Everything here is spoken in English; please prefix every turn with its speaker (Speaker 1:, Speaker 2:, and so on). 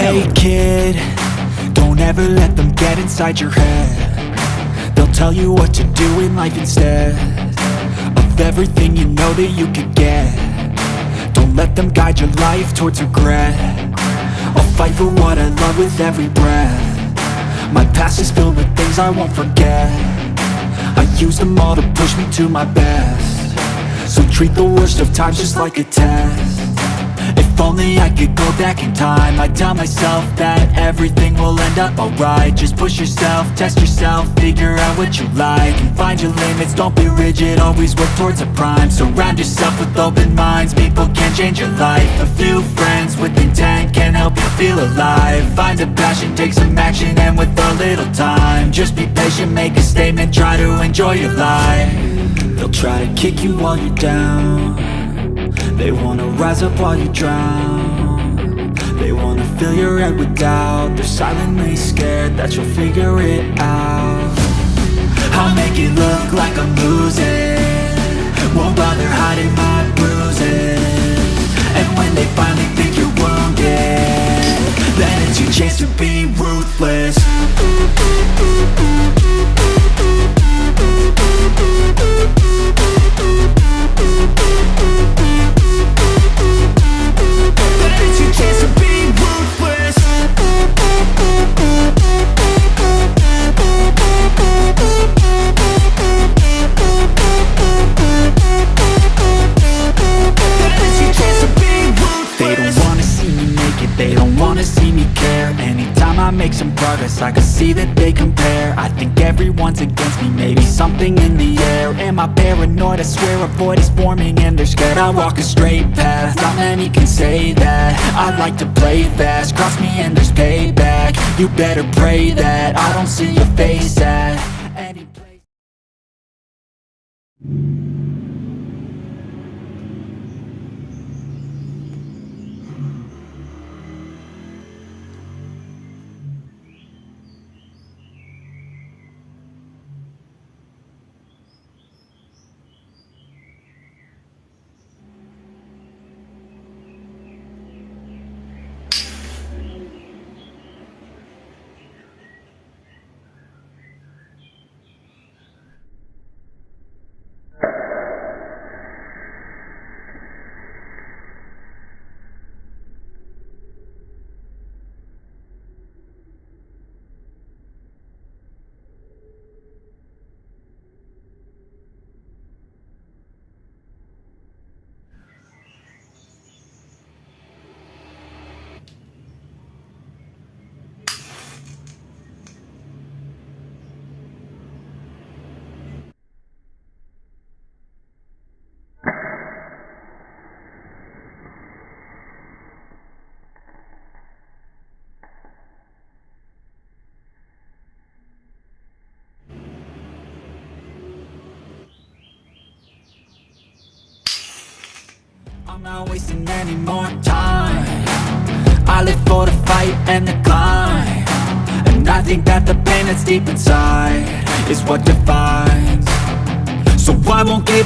Speaker 1: Hey kid, don't ever let them get inside your head. They'll tell you what to do in life instead of everything you know that you could get. Don't let them guide your life towards regret. I'll fight for what I love with every breath. My past is filled with things I won't forget. I use them all to push me to my best. So treat the worst of times just like a test. If only I could go back in time, I'd tell myself that everything will end up alright. Just push yourself, test yourself, figure out what you like, and find your limits, don't be rigid, always work towards a prime. Surround yourself with open minds, people can change your life. A few friends with intent can help you feel alive. Find a passion, take some action, and with a little time, just be patient, make a statement, try to enjoy your life. They'll try to kick you while you're down. They wanna rise up while you drown. They wanna fill your head with doubt. They're silently scared that you'll figure it out. I'll make it look like I'm losing, won't bother hiding my bruises. And when they finally think you're wounded, then it's your chance to be ruthless. Some progress, I can see that they compare. I think everyone's against me, maybe something in the air. Am I paranoid? I swear a void is forming and they're scared. I walk a straight path, not many can say that. I like to play fast, cross me and there's payback. You better pray that I don't see your face at any place. I'm not wasting any more time. I live for the fight and the climb, and I think that the pain that's deep inside is what defines. So I won't give up.